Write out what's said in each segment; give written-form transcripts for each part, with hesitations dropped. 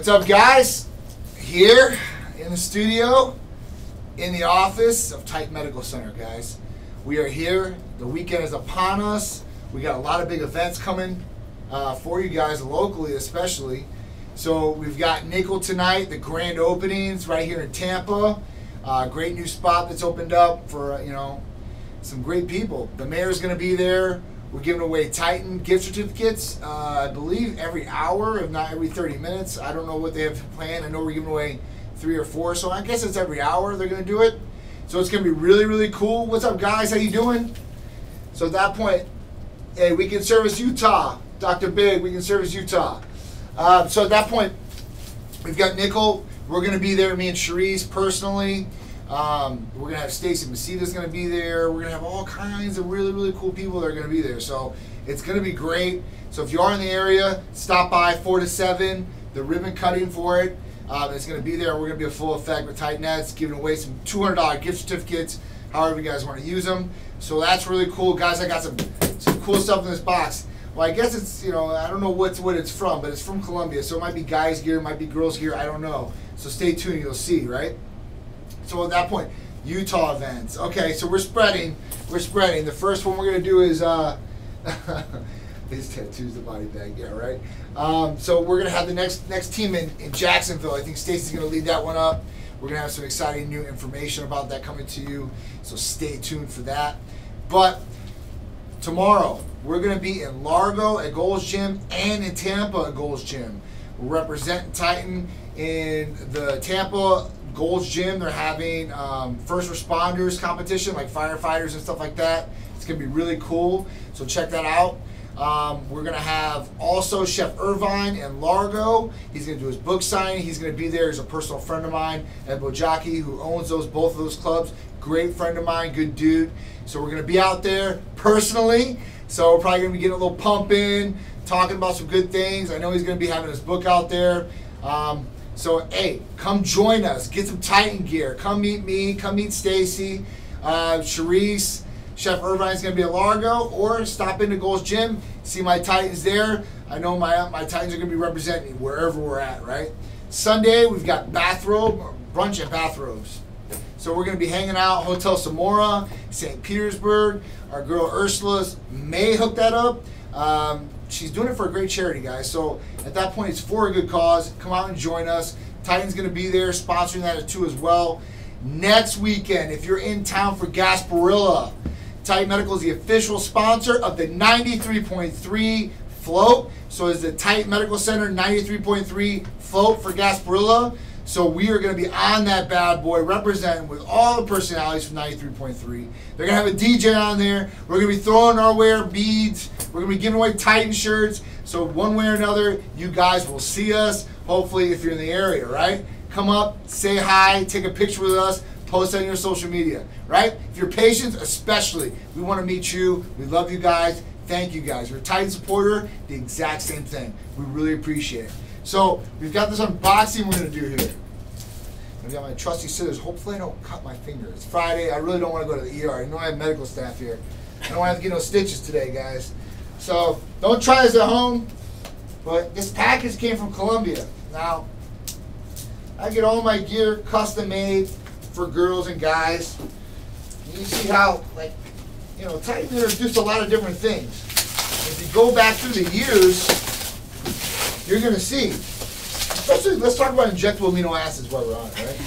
What's up, guys? Here in the studio, in the office of Titan Medical Center, guys. We are here. The weekend is upon us. We got a lot of big events coming for you guys locally, especially. So we've got Nickel tonight, the grand openings right here in Tampa. Great new spot that's opened up for some great people. The mayor's going to be there. We're giving away Titan gift certificates, I believe every hour, if not every 30 minutes. I don't know what they have planned. I know we're giving away 3 or 4, so I guess it's every hour they're going to do it. So it's going to be really, really cool. What's up, guys? How you doing? So at that point, hey, we can service Utah. Dr. Big, we can service Utah. So at that point, we've got Nickel. We're going to be there, me and Cherise personally. We're going to have Stacy Maceda going to be there. We're going to have all kinds of really, really cool people that are going to be there. So it's going to be great. So if you are in the area, stop by 4 to 7. The ribbon cutting for it. It's going to be there. We're going to be a full effect with Titanets, giving away some $200 gift certificates, however you guys want to use them. So that's really cool. Guys, I got some cool stuff in this box. Well, I guess it's, I don't know what it's from, but it's from Colombia. So it might be guys gear, it might be girls gear, I don't know. So stay tuned, you'll see, right? So at that point, Utah events. Okay, so we're spreading. The first one we're going to do is, his tattoos, the body bag, yeah, right? So we're going to have the next team in Jacksonville. I think Stacy's going to lead that one up. We're going to have some exciting new information about that coming to you. So stay tuned for that. But tomorrow, we're going to be in Largo at Gold's Gym and in Tampa at Gold's Gym. We're representing Titan in the Tampa Gold's Gym. They're having first responders competition, like firefighters and stuff like that. It's going to be really cool. So check that out. We're going to have also Chef Irvine in Largo. He's going to do his book signing. He's going to be there. He's a personal friend of mine, Ed Bojaki, who owns both of those clubs. Great friend of mine, good dude. So we're going to be out there personally. So we're probably going to be getting a little pump in, talking about some good things. I know he's going to be having his book out there. So, hey, come join us. Get some Titan gear. Come meet me. Come meet Stacy, Cherise. Chef Irvine's going to be at Largo, or stop into Gold's Gym. See my Titans there. I know my Titans are going to be representing me wherever we're at, right? Sunday, we've got brunch and bathrobes. So we're going to be hanging out Hotel Samora, St. Petersburg. Our girl Ursula may hook that up. She's doing it for a great charity, guys. So at that point, it's for a good cause. Come out and join us. Titan's going to be there sponsoring that too as well. Next weekend, if you're in town for Gasparilla, Titan Medical is the official sponsor of the 93.3 float. So it's the Titan Medical Center 93.3 float for Gasparilla. So we are going to be on that bad boy, representing with all the personalities from 93.3. They're going to have a DJ on there. We're going to be throwing our wear beads. We're going to be giving away Titan shirts. So one way or another, you guys will see us, hopefully, if you're in the area, right? Come up, say hi, take a picture with us, post on your social media, right? If you're patients, especially, we want to meet you. We love you guys. Thank you guys. You're a Titan supporter, the exact same thing. We really appreciate it. So we've got this unboxing we're going to do here. I've got my trusty scissors. Hopefully I don't cut my finger. It's Friday. I really don't want to go to the ER. I know I have medical staff here. I don't want to have to get no stitches today, guys. So don't try this at home. But this package came from Colombia. Now, I get all my gear custom made for girls and guys. And you see how, Titan introduced a lot of different things. If you go back through the years, you're going to see, especially, let's talk about injectable amino acids while we're on it, right?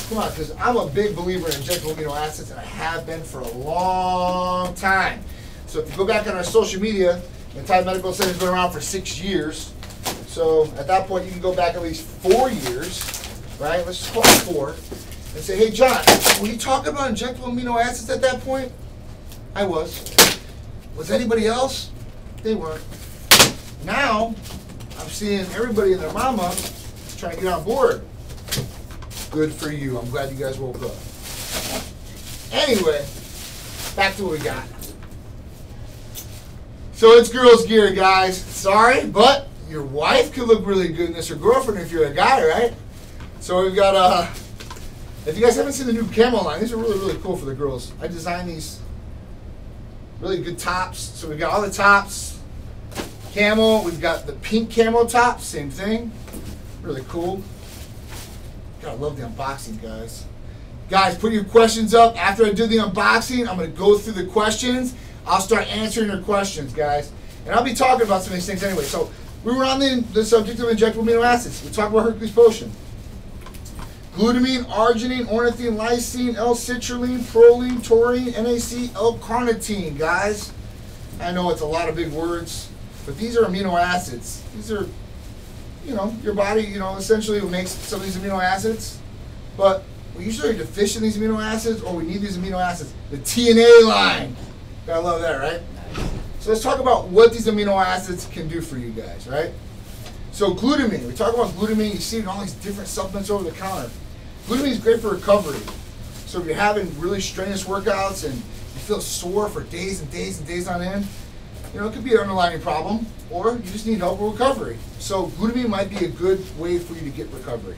Come on, because I'm a big believer in injectable amino acids, and I have been for a long time. So if you go back on our social media, the Titan Medical Center has been around for 6 years. So at that point, you can go back at least 4 years, right? Let's just call it 4. And say, hey, John, were you talking about injectable amino acids at that point? I was. Was anybody else? They weren't. Now, I'm seeing everybody and their mama trying to get on board. Good for you. I'm glad you guys woke up. Anyway, back to what we got. So it's girls' gear, guys. Sorry, but your wife could look really good in this, or girlfriend if you're a guy, right? So we've got, if you guys haven't seen the new camo line, these are really, really cool for the girls. I designed these really good tops. So we've got all the tops. Camo, we've got the pink camo top, same thing. Really cool. God, I love the unboxing, guys. Guys, put your questions up. After I do the unboxing, I'm going to go through the questions. I'll start answering your questions, guys. And I'll be talking about some of these things anyway. So we were on the subject of injectable amino acids. We talked about Hercules Potion. Glutamine, arginine, ornithine, lysine, L-citrulline, proline, taurine, NAC, L-carnitine, guys. I know it's a lot of big words, but these are amino acids. These are, you know, your body, you know, essentially makes some of these amino acids, but we usually are deficient in these amino acids, or we need these amino acids. The TNA line. Gotta love that, right? So let's talk about what these amino acids can do for you guys, right? So glutamine, we talk about glutamine, you see it in all these different supplements over the counter. Glutamine is great for recovery. So if you're having really strenuous workouts and you feel sore for days and days and days on end, you know, it could be an underlying problem, or you just need help with recovery. So glutamine might be a good way for you to get recovery.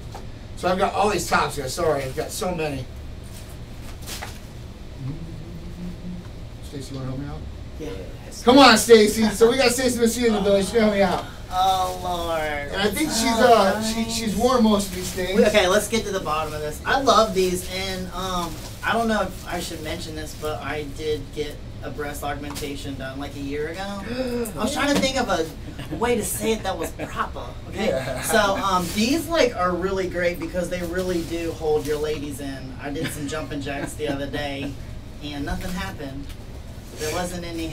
So I've got all these tops, guys. Sorry, I've got so many. Stacy, you want to help me out? Yeah. Come on, Stacy. So we got Stacy Maceda in the building. She's gonna help me out. Oh Lord. And I think she's worn most of these things. Okay, let's get to the bottom of this. I love these, and I don't know if I should mention this, but I did get a breast augmentation done like a year ago. I was trying to think of a way to say it that was proper. Okay, Yeah. So these like are really great because they really do hold your ladies in. I did some jumping jacks the other day, and nothing happened. There wasn't any.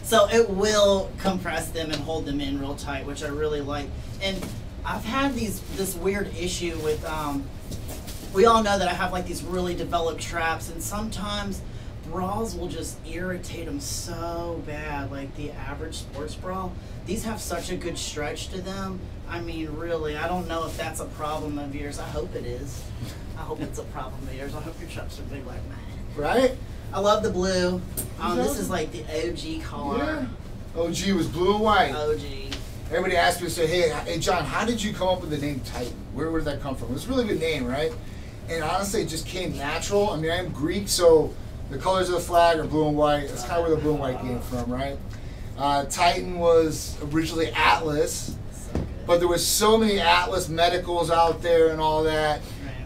So it will compress them and hold them in real tight, which I really like. And I've had this weird issue with, we all know that I have like these really developed traps, and sometimes bras will just irritate them so bad, like the average sports bra. These have such a good stretch to them. I mean, really, I don't know if that's a problem of yours. I hope it is. I hope it's a problem of yours. I hope your traps are big like mine. Right? I love the blue. This is like the OG color. Yeah. OG was blue and white. OG. Everybody asked me to say, hey, John, how did you come up with the name Titan? Where did that come from? It's a really good name, right? And honestly, it just came natural. I mean, I'm Greek, so the colors of the flag are blue and white. That's kind of where the blue and white came from, right? Titan was originally Atlas, but there was so many Atlas medicals out there and all that.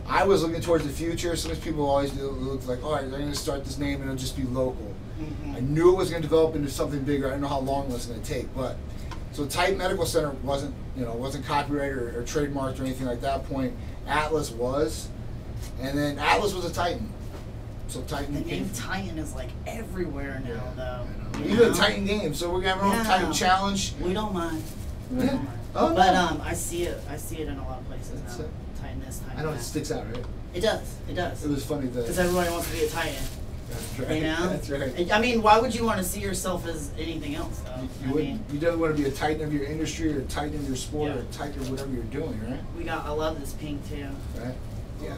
I was looking towards the future. Some people always look like, all right, they're going to start this name and it'll just be local. I knew it was going to develop into something bigger. I didn't know how long it was going to take, but so Titan Medical Center wasn't copyrighted or trademarked or anything like that point. Atlas was, and then Atlas was a Titan. So Titan. The name Titan is like everywhere now, though. Even a Titan game. So we're gonna have our own Titan challenge. We don't mind. We Yeah. don't mind. Oh, no. But I see it in a lot of places That's now. it. Titan this, Titan I know that. it sticks out, right? It does. It does. It was funny that. Because everybody wants to be a Titan. That's right. You know? That's right. I mean, why would you want to see yourself as anything else, though? You don't want to be a Titan of your industry or a Titan of your sport Yeah. or a Titan of whatever you're doing, right? I love this pink too. Right? Yeah.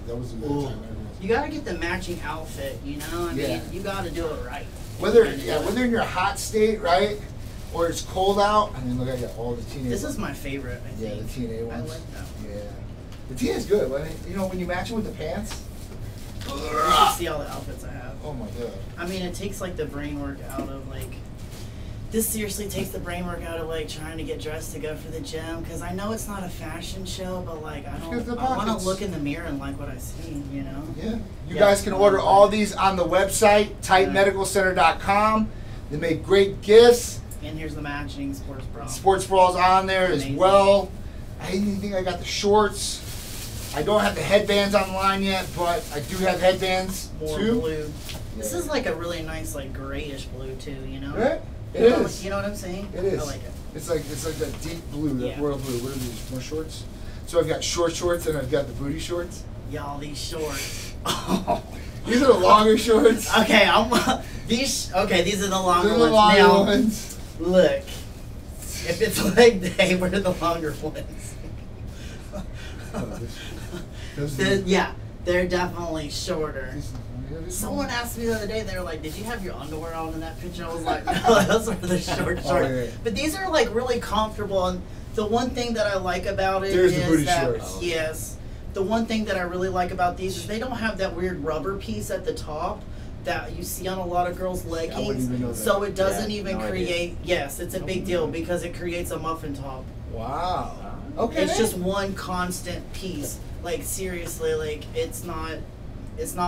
That was a good time. You gotta get the matching outfit, you know? I mean, you gotta do it right. Whether in your hot state, right? Or it's cold out. I mean, look, I got all the TNA. This is my favorite, I think. Yeah, the TNA ones. I like that. Yeah. The TNA's good, but you know, when you match it with the pants. You should see all the outfits I have. Oh my god. I mean, it takes like the brain work out of like. This seriously takes the brain work out of like trying to get dressed to go for the gym, because I know it's not a fashion show, but like I want to look in the mirror and like what I see, you know. Yeah. You guys can order all these on the website TitanMedicalCenter.com. They make great gifts. And here's the matching sports bra. Sports bras on there as well. I even think I got the shorts. I don't have the headbands online yet, but I do have headbands too. Blue. Yeah. This is like a really nice like grayish blue too, you know. Right? It is. You know what I'm saying? It is. I like it. It's like that deep blue, that Yeah. royal blue. What are these? More shorts? So I've got short shorts and I've got the booty shorts. Y'all, these shorts. These are the longer shorts. Okay, these are the longer They're ones. the longer Now, ones. look, if it's leg day, we're the longer ones. They're definitely shorter. Someone asked me the other day, they were like, did you have your underwear on in that picture? I was like, no, those are the short shorts. yeah. But these are like really comfortable, and the one thing that I like about it There's the is booty that, shorts. yes, the one thing that I really like about these is they don't have that weird rubber piece at the top that you see on a lot of girls' wouldn't leggings. even know that. So it doesn't even no create, yes, it's a big deal because it creates a muffin top Wow. Okay. It's just one constant piece. Like seriously, like it's not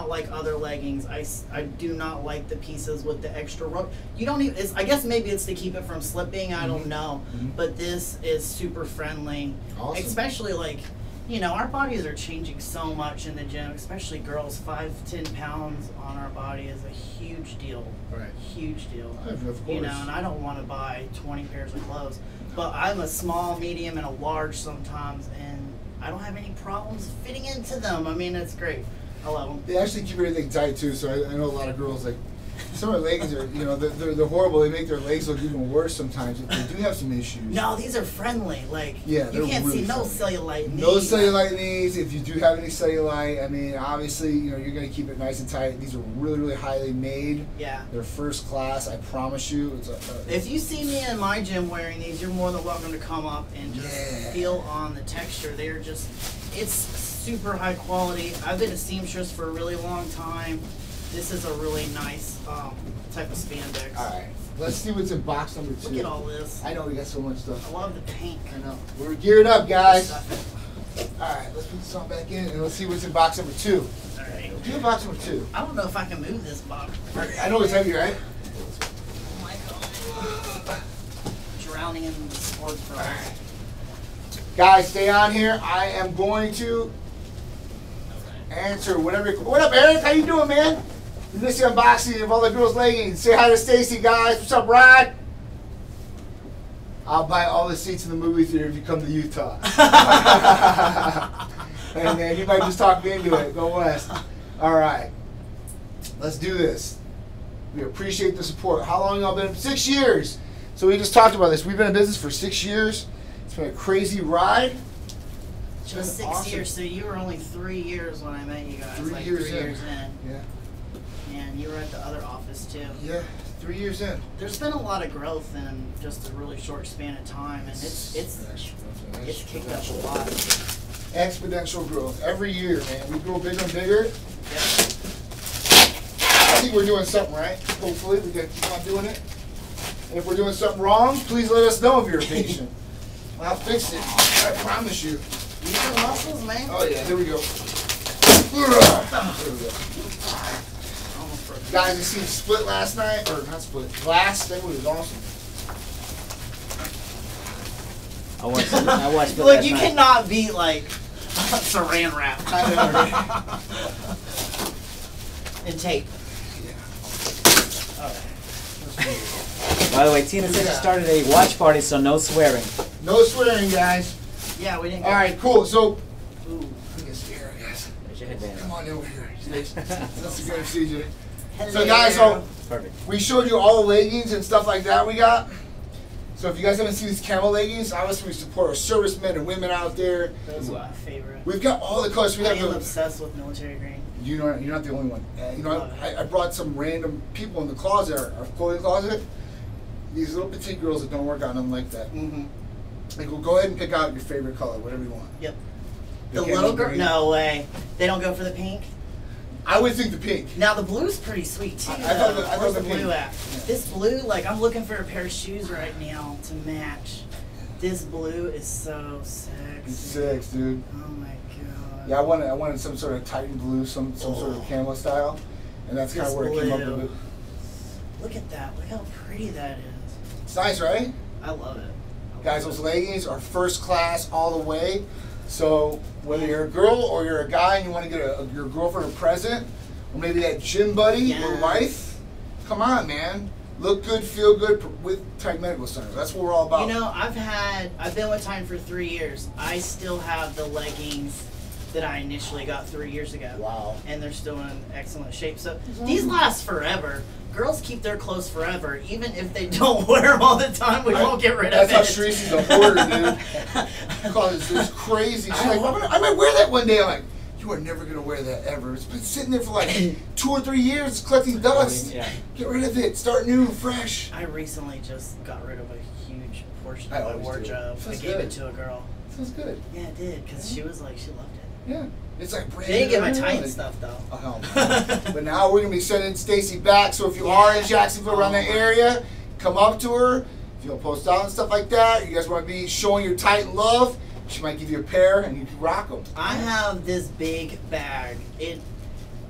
like other leggings. I do not like the pieces with the extra rope. You don't even. I guess maybe it's to keep it from slipping. I don't know. But this is super friendly. Awesome. Especially like, you know, our bodies are changing so much in the gym. Especially girls, 5-10 pounds on our body is a huge deal. Right. Huge deal. Of course. You know, and I don't want to buy 20 pairs of clothes, but I'm a small, medium, and a large sometimes, and I don't have any problems fitting into them. I mean, it's great. I love them. They actually keep everything tight too, so I know a lot of girls like some of their leggings are, you know, they're horrible. They make their legs look even worse sometimes. They do have some issues. No, these are friendly. Like, yeah, you can't really see no friendly. cellulite knees. No cellulite knees. If you do have any cellulite, I mean, obviously, you know, you're going to keep it nice and tight. These are really, really highly made. Yeah. They're first class. I promise you. If you see me in my gym wearing these, you're more than welcome to come up and just feel on the texture. They're just, it's super high quality. I've been a seamstress for a really long time. This is a really nice type of spandex. All right. Let's see what's in box number 2. Look at all this. I know we got so much stuff. I love the pink. I know. We're geared up, guys. All right. Let's put this on back in and let's see what's in box number 2. All right. Do box number 2. I don't know if I can move this box. I know it's heavy, right? Oh my God. Drowning in the sports bra. Guys, stay on here. I am going to answer whatever. What up, Eric? How you doing, man? This is the unboxing of all the girls' leggings. Say hi to Stacy, guys. What's up, Rod? I'll buy all the seats in the movie theater if you come to Utah. Hey, man, you might just talk me into it. Go west. All right. Let's do this. We appreciate the support. How long y'all been? 6 years. So we just talked about this. We've been in business for 6 years. It's been a crazy ride. Just 6 years, so you were only 3 years when I met you guys. 3 like years 3 in. years in. Yeah. And you were at the other office too. Yeah, 3 years in. There's been a lot of growth in just a really short span of time, and it's kicked up a lot. Exponential growth every year, man. We grow bigger and bigger. Yep. I think we're doing something right. Hopefully, we can keep on doing it. And if we're doing something wrong, please let us know if you're a patient. I'll fix it. I promise you. Use your muscles, man. Oh yeah, there we go. There we go. Guys, I seen Split last night, or not Split, Glass. That movie was awesome. I watched it Look, last you night. cannot beat like saran wrap I know. and tape. By the way, Tina said she started a watch party, so no swearing. No swearing, guys. Yeah, we didn't. All right, cool. So, Ooh. I guess here, guys. There's your headband. Come on over here. That's a good CJ. Hello. So, guys, so Perfect. we showed you all the leggings and stuff like that we got. So if you guys haven't seen these camel leggings, obviously we support our servicemen and women out there. Those are my favorite. We've got all the colors. We I have am the. obsessed with military green. You're not the only one. You know, I brought some random people in the closet, our clothing closet. These little petite girls that don't work on them like that. Mm-hmm. Like, well, go ahead and pick out your favorite color, whatever you want. Yep. The The camel little girl? green. No way. They don't go for the pink? I would think the pink. Now the blue's pretty sweet too. I thought though. the- I thought Where's the the blue pink. at? Yeah. This blue, like I'm looking for a pair of shoes right now to match. This blue is so sexy. It's 6, dude. Oh my god. Yeah, I wanted some sort of Titan blue, some sort of camo style, and that's kind of This where it came up blue. with it. Look at that. Look how pretty that is. It's nice, right? I love it. Guys, those leggings are first class all the way. So whether you're a girl or you're a guy and you want to get your girlfriend a present, or maybe that gym buddy or Yes. wife, come on, man. Look good, feel good with Titan Medical Center. That's what we're all about. You know, I've been with Titan for 3 years. I still have the leggings that I initially got 3 years ago. Wow. And they're still in excellent shape. So these last forever. Girls keep their clothes forever, even if they don't wear them all the time. We won't get rid of it. That's how Shreesy's a hoarder, dude. Because it's crazy. She's like, I might wear that one day. I'm like, you are never gonna wear that ever. It's been sitting there for like 2 or 3 years, collecting dust. Yeah. Get rid of it. Start new, fresh. I recently just got rid of a huge portion I of my always do. wardrobe. I Feels gave good. it to a girl. Feels good. Yeah, it did, because she was like, she loved it. Yeah. It's like brand They didn't get my new. Titan stuff, though. Oh, but now we're gonna be sending Stacy back. So if you are in Jacksonville around that area, come up to her, If you want to post out and stuff like that, you guys want to be showing your Titan love, she might give you a pair and you can rock them. I have this big bag.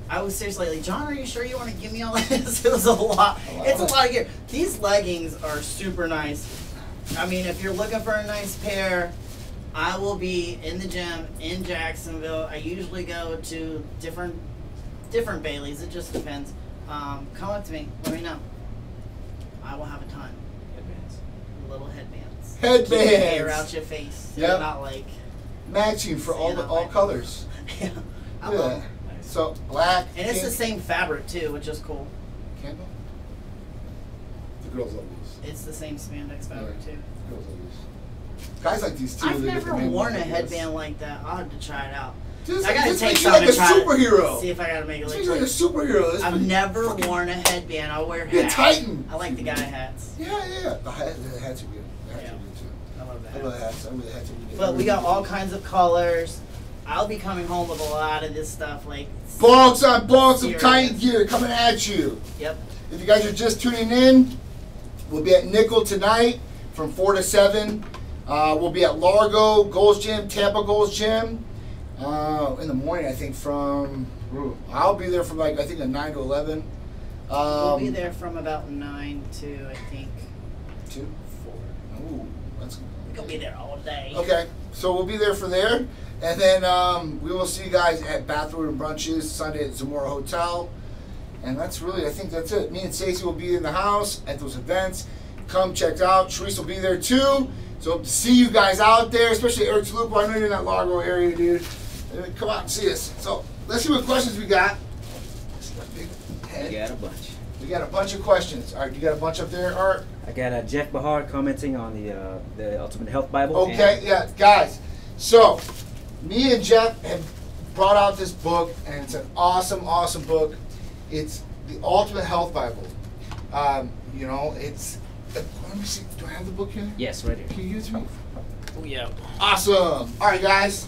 I was seriously like, John, are you sure you want to give me all this? It was a lot. It's a lot of gear. These leggings are super nice. I mean, if you're looking for a nice pair, I will be in the gym in Jacksonville. I usually go to different Baileys. It just depends. Come up to me. Let me know. I will have a ton. Headbands. Little headbands. Headbands. Keep your hair out your face. Yep. You're not like matching for all colors. yeah. I love it. So black. And it's the same fabric too, which is cool. Candle? The girls love these. It's the same spandex fabric too. Girls love these. Guys like these too. I've They get never the man worn a like this. headband like that. I'll have to try it out. Just, I gotta just take make you some like a and try superhero. See if I gotta make it Just look make you like a superhero. This I've is never fucking- worn a headband. I wear Be a hats. Titan. I like the guy hats. Yeah. The hats are good. The hats are good too. I love the I love the hats. hats. I love the hats. But we got all kinds of colors. I'll be coming home with a lot of this stuff. Like Bonks on bonks of Serious. Titan gear coming at you. Yep. If you guys are just tuning in, we'll be at Nickel tonight from 4 to 7. We'll be at Largo, Gold's Gym, Tampa Gold's Gym. In the morning, I think I'll be there from I think a 9 to 11. We'll be there from about 9 to I think 2? 4. Ooh, that's We're gonna be there all day. okay. So we'll be there for there. And then we will see you guys at Bathroom and Brunches Sunday at Zamora Hotel. And I think that's it. Me and Stacy will be in the house at those events. Come check out. Therese will be there too. So hope to see you guys out there, especially Eric Tolupo. I know you're in that Largo area, dude. Come out and see us. So let's see what questions we got. I got a bunch. We got a bunch of questions. All right, you got a bunch up there, Art? I got Jeff Bahar commenting on the Ultimate Health Bible. Okay, yeah, guys. So, me and Jeff have brought out this book, and it's an awesome, awesome book. It's the Ultimate Health Bible. It's. Let me see. Do I have the book here? Yes, right here. Can you use me? Oh yeah. Awesome. All right, guys.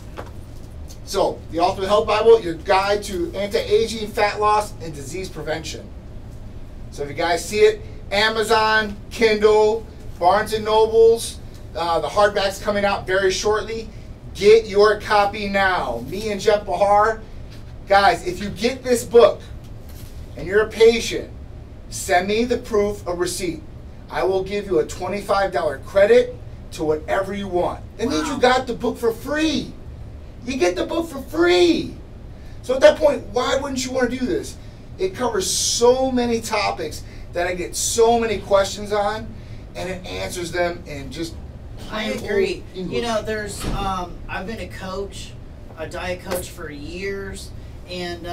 So, the Ultimate Health Bible, your guide to anti-aging, fat loss, and disease prevention. So, if you guys see it, Amazon, Kindle, Barnes & Nobles, the hardback's coming out very shortly. Get your copy now. Me and Jeff Bahar. Guys, if you get this book and you're a patient, send me the proof of receipt. I will give you a $25 credit to whatever you want. That means you got the book for free. You get the book for free. So at that point, why wouldn't you want to do this? It covers so many topics that I get so many questions on, and it answers them in just I agree. English. You know, there's I've been a coach, a diet coach for years, and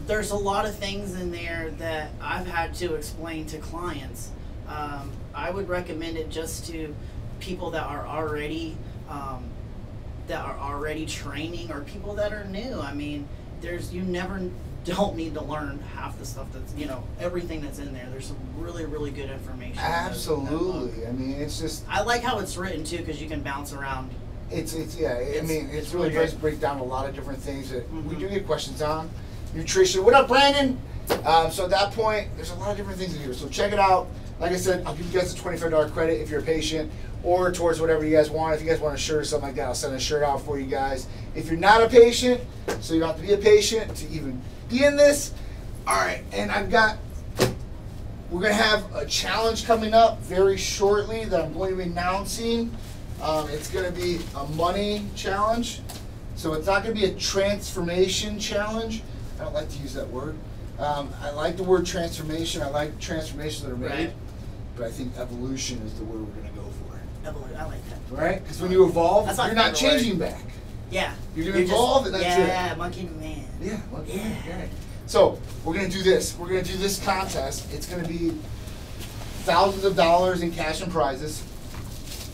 there's a lot of things in there that I've had to explain to clients. I would recommend it just to people that are already training or people that are new. I mean, you never don't need to learn half the stuff that's, everything that's in there. There's some really, really good information. Absolutely. I mean, it's just. I like how it's written too, because you can bounce around. It's really does break down a lot of different things that we do get questions on. Nutrition. What up, Brandon? So at that point, there's a lot of different things in here. So check it out. Like I said, I'll give you guys a $25 credit if you're a patient, or towards whatever you guys want. If you guys want a shirt or something like that, I'll send a shirt out for you guys. If you're not a patient, so you don't have to be a patient to even be in this. All right, and we're gonna have a challenge coming up very shortly that I'm going to be announcing. It's gonna be a money challenge. So it's not gonna be a transformation challenge. I don't like to use that word. I like the word transformation. I like transformations that are made. Right. But I think evolution is the word we're going to go for. Evolution, I like that. Right? Because when you evolve, That's my you're not favorite word. changing back. Yeah. You're going to evolve and that's it. Yeah, monkey to man. Yeah. Okay. Yeah. Right. So we're going to do this. We're going to do this contest. It's going to be thousands of dollars in cash and prizes.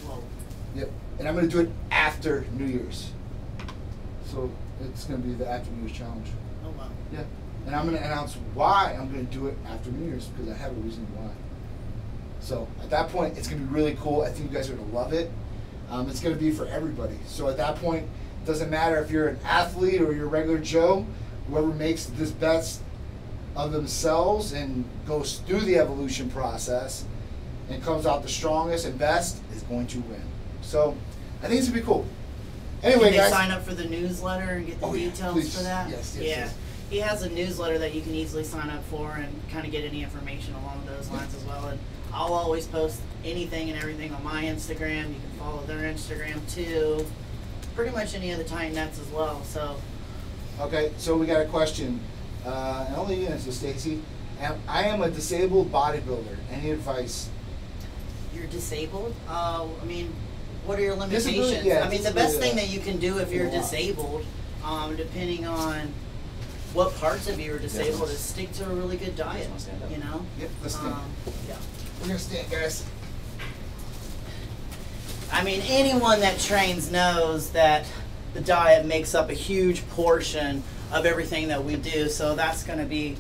Whoa. Yep. And I'm going to do it after New Year's. So it's going to be the after New Year's challenge. Oh, wow. Yeah. And I'm going to announce why I'm going to do it after New Year's, because I have a reason why. So at that point, it's going to be really cool. I think you guys are going to love it. It's going to be for everybody. So at that point, it doesn't matter if you're an athlete or you're a regular Joe, whoever makes this best of themselves and goes through the evolution process, and comes out the strongest and best is going to win. So I think it's going to be cool. Anyway, Can they guys. sign up for the newsletter and get the details for that? Yes, Yes. He has a newsletter that you can easily sign up for and kind of get any information along those lines as well. And I'll always post anything and everything on my Instagram. You can follow their Instagram too. Pretty much any of the Titan Nets as well. So. Okay, so we got a question. And only you answer, Stacy. I am a disabled bodybuilder. Any advice? You're disabled? I mean, what are your limitations? Yeah, I mean, the best thing that you can do if you're disabled, depending on what parts of you are disabled, is stick to a really good diet. You know? Yep, let's stand. Yeah. We're going to stand, guys. I mean, anyone that trains knows that the diet makes up a huge portion of everything that we do. So that's going to be,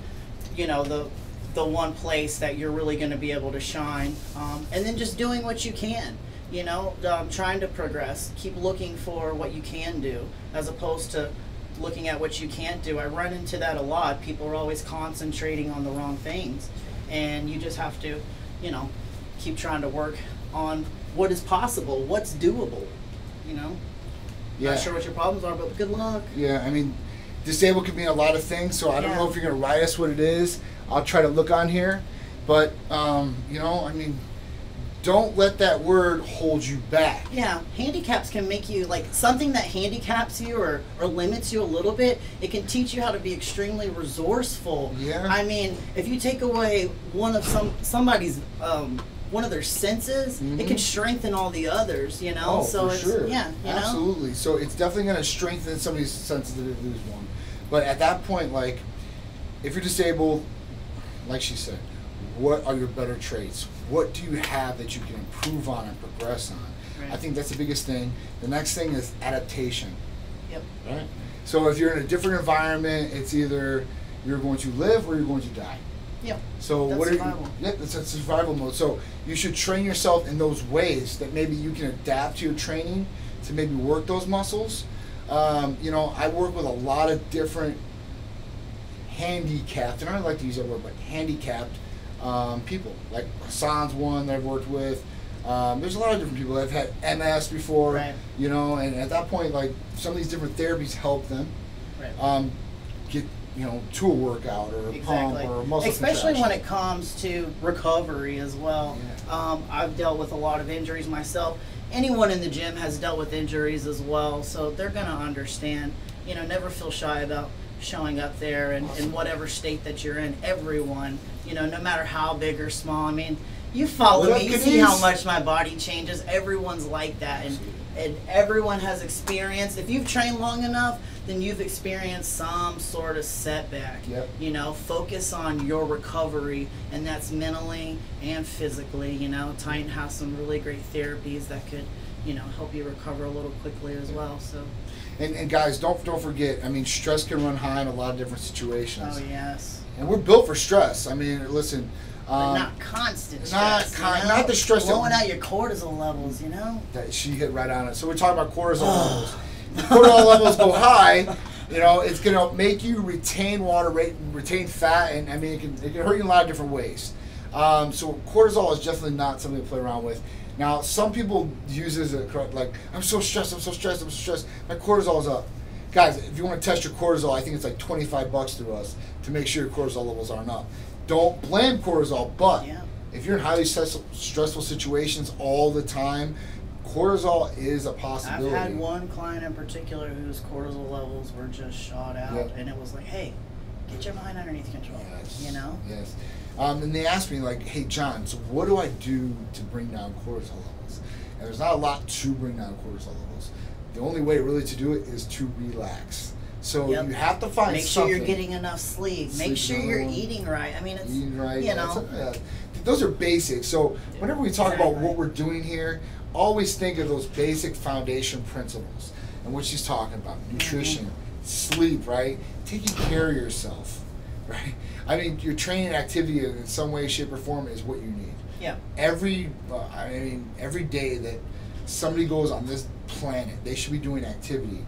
you know, the one place that you're really going to be able to shine. And then just doing what you can, you know, trying to progress. Keep looking for what you can do as opposed to looking at what you can't do. I run into that a lot. People are always concentrating on the wrong things. And you just have to, you know, keep trying to work on what is possible, what's doable, you know? Yeah. Not sure what your problems are, but good luck. Yeah, I mean, disabled can mean a lot of things, so I don't know if you're going to write us what it is. I'll try to look on here. But, you know, I mean, don't let that word hold you back. Yeah, handicaps can make you, like, something that handicaps you or limits you a little bit, it can teach you how to be extremely resourceful. Yeah. I mean, if you take away one of somebody's, one of their senses, it can strengthen all the others, you know? Oh, so for it's, sure. Yeah, you know? Absolutely. So it's definitely going to strengthen somebody's senses to lose one. But at that point, like, if you're disabled, like she said, what are your better traits? What do you have that you can improve on and progress on? Right. I think that's the biggest thing. The next thing is adaptation. Yep. Right? So if you're in a different environment, it's either you're going to live or you're going to die. Yep. So That's what are survival. you? Yep, it's a survival mode. So you should train yourself in those ways that maybe you can adapt to your training to maybe work those muscles. You know, I work with a lot of different handicapped, and I don't like to use that word, but handicapped people. Like Hassan's one that I've worked with. There's a lot of different people that have had MS before. Right. You know, and at that point, like some of these different therapies help them get, you know, to a workout or a pump or a muscle Especially contraction. when it comes to recovery as well. Yeah. I've dealt with a lot of injuries myself. Anyone in the gym has dealt with injuries as well, so they're going to understand. You know, never feel shy about showing up there and in whatever state that you're in. Everyone, you know, no matter how big or small. I mean, you follow me, you see how much my body changes. Everyone's like that, and everyone has experienced. If you've trained long enough, then you've experienced some sort of setback. Yep. You know, focus on your recovery, and that's mentally and physically. You know, Titan has some really great therapies that could, you know, help you recover a little quickly as well. So. And guys, don't forget. I mean, stress can run high in a lot of different situations. Oh yes. And we're built for stress. I mean, listen. But not constant stress. Not the stress blowing out your cortisol levels. You know. That she hit right on it. So we're talking about cortisol levels. If cortisol levels go high, you know, it's gonna make you retain water, retain fat, and I mean, it can hurt you in a lot of different ways. So cortisol is definitely not something to play around with. Now, some people use it as a like, I'm so stressed, my cortisol is up. Guys, if you want to test your cortisol, I think it's like $25 through us to make sure your cortisol levels aren't up. Don't blame cortisol, but if you're in highly stressful situations all the time, cortisol is a possibility. I've had one client in particular whose cortisol levels were just shot out, and it was like, hey, get your mind underneath control. Yes. You know? Yes. And they asked me, like, hey, John, so what do I do to bring down cortisol levels? And there's not a lot to bring down cortisol levels. The only way really to do it is to relax. So you have to find Make something. sure you're getting enough sleep. Make sure you're eating right. I mean, it's, eating right. you know. Those are basics. So whenever we talk about what we're doing here, always think of those basic foundation principles and what she's talking about. Nutrition, sleep, right? Taking care of yourself, right? I mean, your training activity in some way, shape, or form is what you need. Yeah. Every day that somebody goes on this planet, they should be doing activity.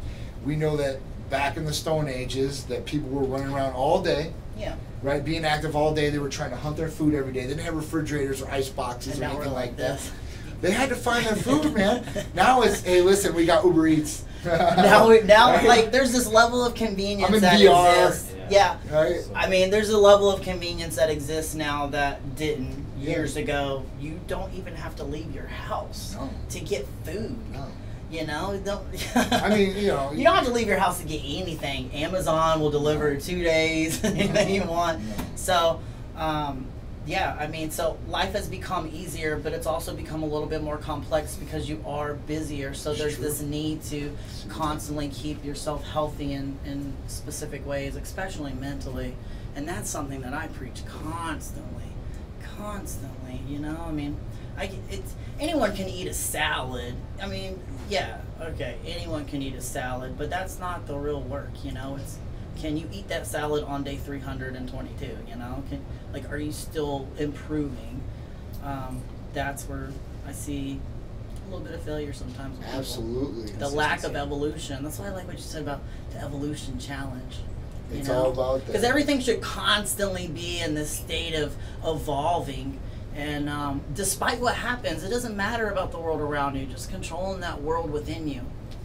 We know that back in the Stone Ages that people were running around all day. Yeah. Right, being active all day. They were trying to hunt their food every day. They didn't have refrigerators or ice boxes And or now anything we're like this. that. They had to find their food, man. Now it's, hey, listen, we got Uber Eats. now like there's this level of convenience I'm in that VR. exists. Yeah. Right? I mean, there's a level of convenience that exists now that didn't years Yeah. ago. You don't even have to leave your house No. to get food. No. You know, don't. I mean, you know. You don't have to leave your house to get anything. Amazon will deliver in 2 days, anything you want. No. So, yeah, I mean, so life has become easier, but it's also become a little bit more complex because you are busier. So It's there's true. this need to constantly keep yourself healthy in specific ways, especially mentally. And that's something that I preach constantly, you know? I mean, anyone can eat a salad. I mean, yeah, okay, anyone can eat a salad, but that's not the real work, you know? It's, can you eat that salad on day 322, you know? Are you still improving? That's where I see a little bit of failure sometimes with people. Absolutely. The lack of evolution. That's why I like what you said about the evolution challenge. It's all about that. Because everything should constantly be in this state of evolving. And despite what happens, it doesn't matter about the world around you. Just controlling that world within you.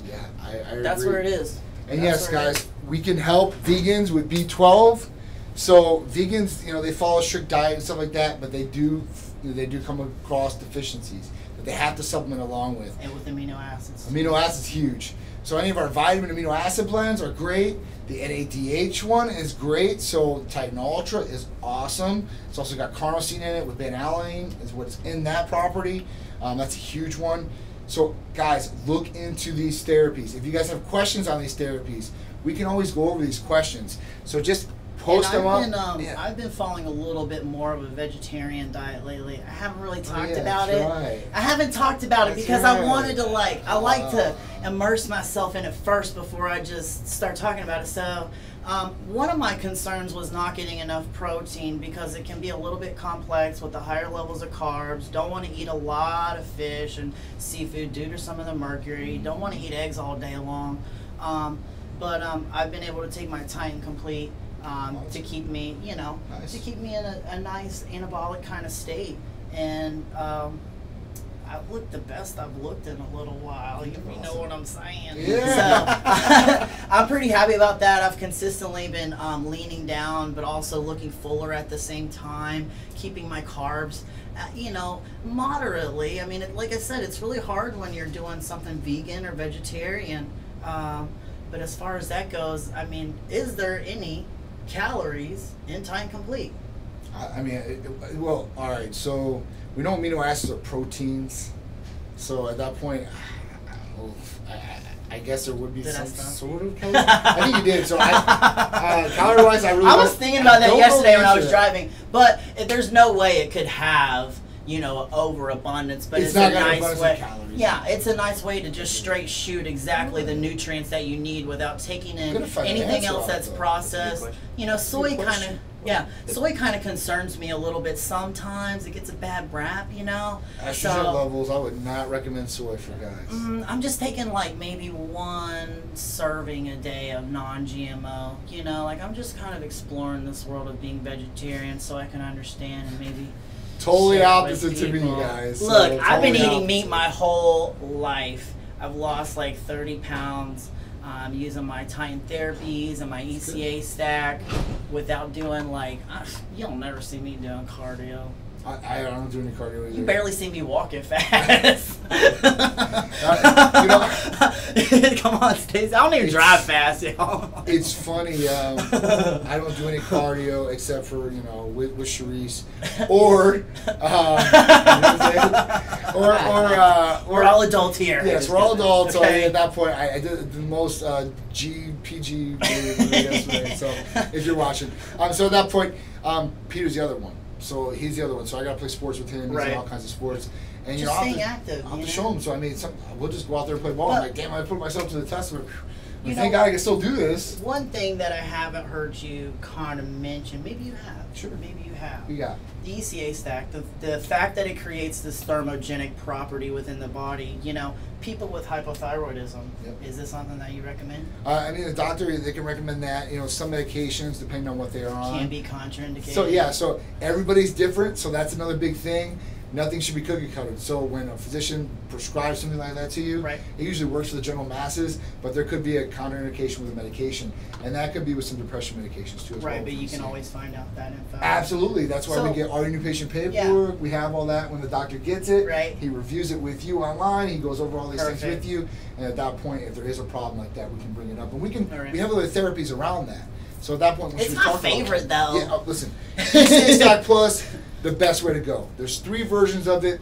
Yeah, I agree. That's where it is. And That's yes, where it guys, we can help vegans with B12. So vegans, you know, they follow a strict diet and stuff like that, but they do come across deficiencies that they have to supplement along with. And with amino acids. Amino acids huge. So any of our vitamin amino acid blends are great. The NADH one is great. So Titan Ultra is awesome. It's also got carnosine in it with beta-alanine is what's in that property. That's a huge one. So guys, look into these therapies. If you guys have questions on these therapies, we can always go over these questions. So just post them up. I've been following a little bit more of a vegetarian diet lately. I haven't really talked yeah, about that's it. right. I haven't talked about it That's because I right. wanted to I like to immerse myself in it first before I just start talking about it. So one of my concerns was not getting enough protein because it can be a little bit complex with the higher levels of carbs. Don't want to eat a lot of fish and seafood due to some of the mercury. Don't want to eat eggs all day long. But I've been able to take my Titan Complete to keep me, you know, Nice. to keep me in a nice anabolic kind of state. And I've looked the best I've looked in a little while. You know what I'm saying? Yeah. So I'm pretty happy about that. I've consistently been leaning down, but also looking fuller at the same time, keeping my carbs, you know, moderately. I mean, like I said, it's really hard when you're doing something vegan or vegetarian. But as far as that goes, I mean, is there any calories in Titan Complete? I mean, well, all right. So we know amino acids are proteins. So at that point, I guess there would be Did I some stop? sort of calorie. I think you did. So calorie-wise, I really. I was thinking about that don't yesterday go when I was into that. driving, but there's no way it could have, you know, overabundance. But It's it's not a got nice abundance of way. calories. Yeah, it's a nice way to just straight shoot exactly the nutrients that you need without taking in Gonna find an anything answer else on that's it, though. processed. question. You know, soy Good kind question. of. Yeah, soy kind of concerns me a little bit. Sometimes it gets a bad rap, you know. Estrogen levels, I would not recommend soy for guys. I'm just taking like maybe 1 serving a day of non-GMO. You know, like I'm just kind of exploring this world of being vegetarian so I can understand and maybe. Totally share it opposite with to me, people. guys. Look, So I've been totally eating meat opposite. my whole life. I've lost like 30 pounds using my Titan therapies and my ECA stack without doing like, you'll never see me doing cardio. I don't do any cardio either. You barely see me walking fast. You know, Come on, Stacy. I don't even drive fast, y'all. it's funny. I don't do any cardio except for, you know, with Charisse or We're all adults here. Yes, we're all adults. So Okay. at that point, I did the most PG yesterday. So if you're watching, so at that point, Peter's the other one. So he's the other one. So I got to play sports with him. He's Right. in all kinds of sports. And Just you know, staying active, I'll have you to know? show him. So I mean, we'll just go out there and play ball. I'm But- like, damn, I put myself to the test. Thank God I can still do this. One thing that I haven't heard you kind of mention, maybe you have. Sure. Maybe you have. We got. The ECA stack, the fact that it creates this thermogenic property within the body, people with hypothyroidism, is this something that you recommend? I mean, the doctor, they can recommend that. Some medications, depending on what they are on. Can be contraindicated. So everybody's different, so that's another big thing. Nothing should be cookie cutter. So when a physician prescribes something like that to you, it usually works for the general masses, but there could be a contraindication with a medication, and that could be with some depression medications too as well. Right, but you can always find out that info. Absolutely. That's why we get all your new patient paperwork. We have all that when the doctor gets it. Right. He reviews it with you online. He goes over all these things with you, and at that point, if there is a problem like that, we can bring it up, and we have other therapies around that. So at that point, it's my favorite though. Yeah, listen, ECA Stack Plus, the best way to go. There's 3 versions of it.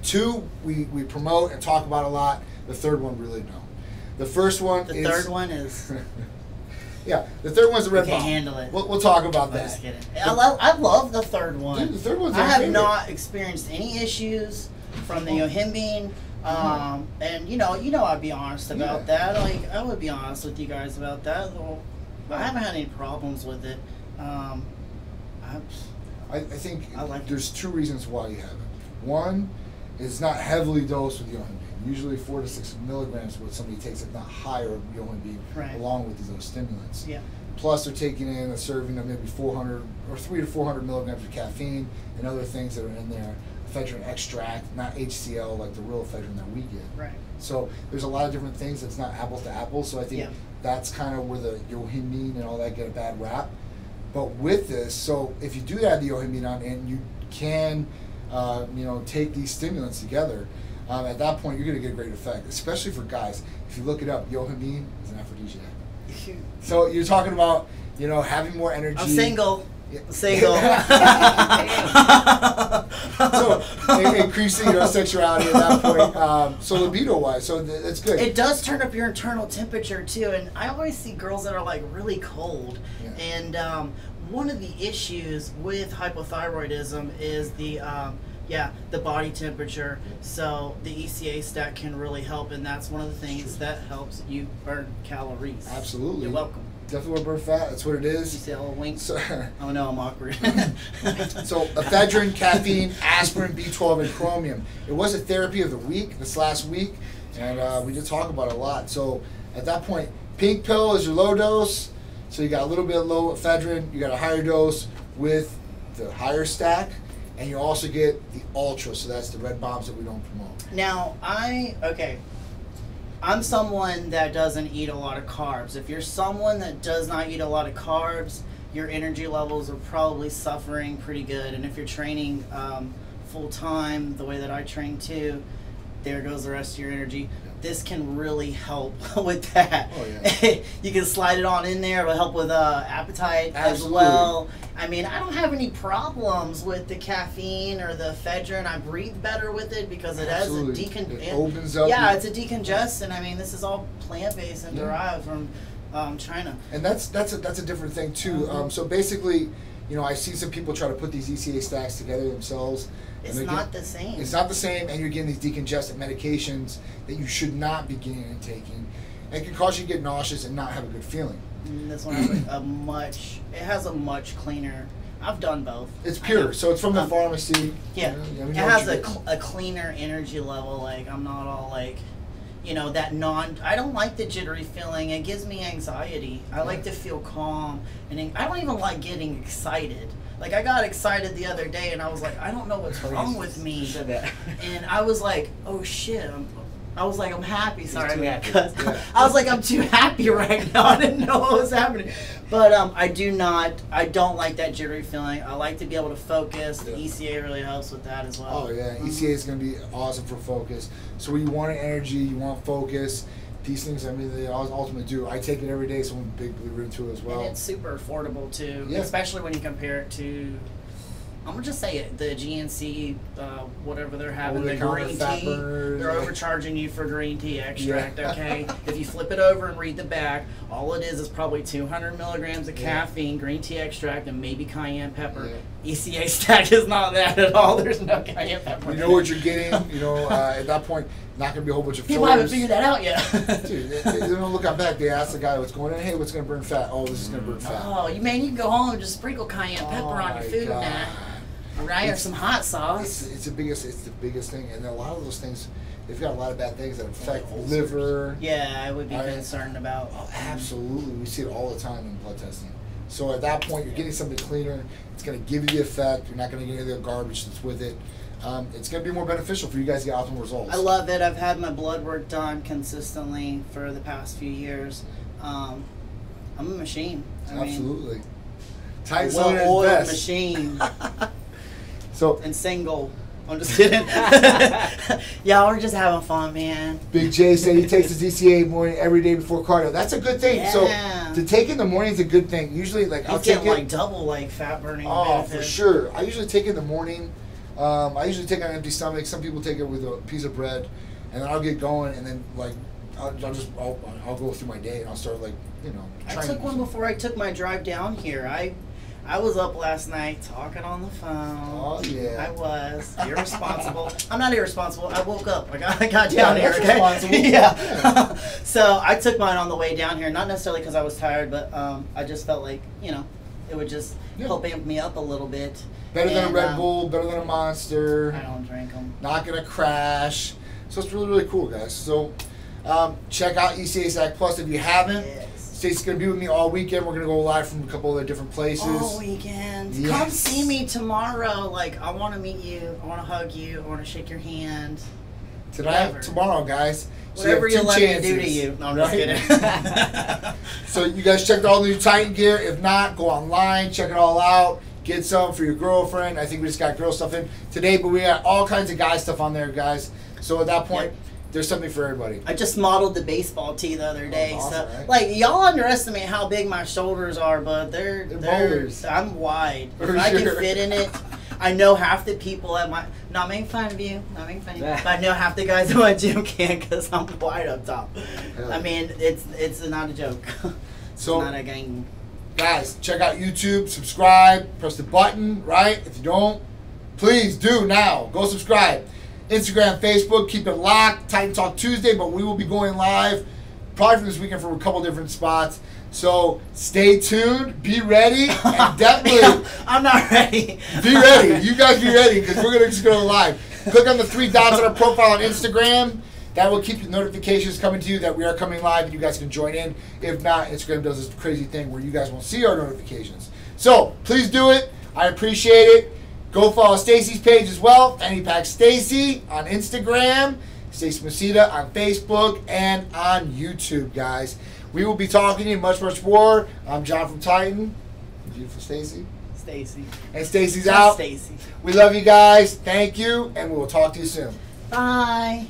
2 we promote and talk about a lot. The third one really no. The first one the third one is yeah, the third one's the red bomb. Can't handle it. We'll talk about that. Just kidding. I love the third one. Dude, the third one's I have not experienced any issues from the yohimbine. And I'd be honest about that. Like I would be honest with you guys about that. I haven't had any problems with it. I think there's 2 reasons why you haven't. One, it's not heavily dosed with yohimbine. Usually 4 to 6 milligrams is what somebody takes, if not higher, of yohimbine, along with these other stimulants. Yeah. Plus, they're taking in a serving of maybe 400 or 300 to 400 milligrams of caffeine and other things that are in there. Ephedrine extract, not HCl like the real ephedrine that we get. Right. So there's a lot of different things that's not apples to apples. So I think that's kind of where the yohimbine and all that get a bad rap. But with this, so if you do add the yohimbine on and you can, take these stimulants together, at that point you're going to get a great effect, especially for guys. If you look it up, yohimbine is an aphrodisiac. So you're talking about, having more energy. I'm single. Yeah. Single. So increasing your sexuality at that point. So libido wise, so that's good. It does turn up your internal temperature too, and I always see girls that are like really cold. And one of the issues with hypothyroidism is the body temperature. So the ECA stack can really help, and that's one of the things that helps you burn calories. Absolutely. You're welcome. Definitely want to burn fat. That's what it is. You see a little wink? Oh no, I'm awkward. So ephedrine, caffeine, aspirin, B12, and chromium. It was a therapy of the week this last week, and we did talk about it a lot. So at that point, pink pill is your low dose. So you got a little bit of low ephedrine. You got a higher dose with the higher stack, and you also get the ultra. So that's the red bombs that we don't promote. Now I'm someone that doesn't eat a lot of carbs. If you're someone that does not eat a lot of carbs, your energy levels are probably suffering pretty good. And if you're training full time, the way that I train too, there goes the rest of your energy. This can really help with that. Oh, yeah. You can slide it on in there. It'll help with appetite as well. I mean, I don't have any problems with the caffeine or the ephedrine. I breathe better with it because it has a it opens up. Yeah, it's a decongestant. I mean, this is all plant-based and derived from China. And that's a different thing too. So basically, I see some people try to put these ECA stacks together themselves. It's not the same. It's not the same, and you're getting these decongestant medications that you should not be getting and taking. It can cause you to get nauseous and not have a good feeling. This one has it has a much cleaner. I've done both. It's pure, so it's from the pharmacy. Yeah, it has a cleaner energy level. Like I'm not all like, I don't like the jittery feeling. It gives me anxiety. I like to feel calm, and I don't even like getting excited. Like I got excited the other day, and I was like, I don't know what's wrong with me. And I was like, oh shit. I'm happy. Sorry, I was like, I'm too happy right now. I didn't know what was happening. But I don't like that jittery feeling. I like to be able to focus. The ECA really helps with that as well. Oh yeah, ECA is going to be awesome for focus. So when you want energy, you want focus. These things, I mean, they ultimately do. I take it every day, so I'm a big believer into it as well. And it's super affordable too, especially when you compare it to I'm gonna just say it. The GNC, whatever they're having, the Over-the-counter green fat tea. burners. They're overcharging you for green tea extract. Yeah. Okay, if you flip it over and read the back, all it is probably 200 milligrams of caffeine, green tea extract, and maybe cayenne pepper. Yeah. ECA stack is not that at all. There's no cayenne pepper. You know what you're getting. You know, at that point, not going to be a whole bunch of People fillers. haven't figured that out yet. Dude, they don't look out back. They ask the guy what's going on. Hey, what's going to burn fat? Oh, this is going to burn fat. Oh, you can go home and just sprinkle cayenne pepper on your food now. Right, or some hot sauce. It's the biggest thing, and a lot of those things, they've got a lot of bad things that affect liver. Yeah, I would be concerned about. Oh, absolutely, we see it all the time in blood testing. So at that point, you're getting something cleaner. It's going to give you the effect. You're not going to get any of the garbage that's with it. It's going to be more beneficial for you guys to get optimal results. I love it. I've had my blood work done consistently for the past few years. I'm a machine. Absolutely. Tight well-oiled machine. So and single. I'm just kidding. Y'all are just having fun, man. Big J said he takes his ECA morning every day before cardio. That's a good thing. Yeah. So to take in the morning is a good thing. Usually, like I'll take like double fat burning. Oh, for sure. I usually take it in the morning. I usually take it on an empty stomach. Some people take it with a piece of bread, and then I'll get going, and then like I'll go through my day, and I'll start I took one before I took my drive down here. I was up last night talking on the phone. Oh, yeah. I was. Irresponsible. I'm not irresponsible. I woke up. I got down here, that's okay? responsible. Yeah. So I took mine on the way down here, not necessarily because I was tired, but I just felt like, it would just help amp me up a little bit. Better than a Red Bull, better than a Monster. I don't drink them. Not going to crash. So it's really, really cool, guys. So check out ECA Stack Plus if you haven't. Yes. Stacey's going to be with me all weekend. We're going to go live from a couple other different places. All weekend. Yes. Come see me tomorrow. Like, I want to meet you. I want to hug you. I want to shake your hand. Tonight, tomorrow, guys. Whatever you let me do to you. No, I'm just kidding. So you guys checked all the new Titan gear. If not, go online, check it all out. Get some for your girlfriend. I think we just got girl stuff in today, but we got all kinds of guy stuff on there, guys. So at that point, there's something for everybody. I just modeled the baseball tee the other day. Awesome, so, right? like, y'all underestimate how big my shoulders are, but they're boulders. I'm wide. For If I can sure. fit in it, I know half the people at my, not making fun of you, but I know half the guys at my gym can because I'm wide up top. Yeah. I mean, it's not a joke. So, not a gang. guys, check out YouTube, subscribe, press the button, right? If you don't, please do now. Go subscribe. Instagram, Facebook, keep it locked. Titan Talk Tuesday, but we will be going live probably from this weekend from a couple different spots. So stay tuned, be ready, and definitely I'm not ready. be ready. You guys be ready because we're gonna just go live. Click on the 3 dots on our profile on Instagram. That will keep notifications coming to you that we are coming live and you guys can join in. If not, Instagram does this crazy thing where you guys won't see our notifications. So please do it. I appreciate it. Go follow Stacy's page as well, Fanny Pack Stacy on Instagram, Stacy Maceda on Facebook, and on YouTube, guys. We will be talking to you much, much more. I'm John from Titan. Beautiful Stacy. Stacy. And Stacy's out. Stacy. We love you guys. Thank you, and we will talk to you soon. Bye.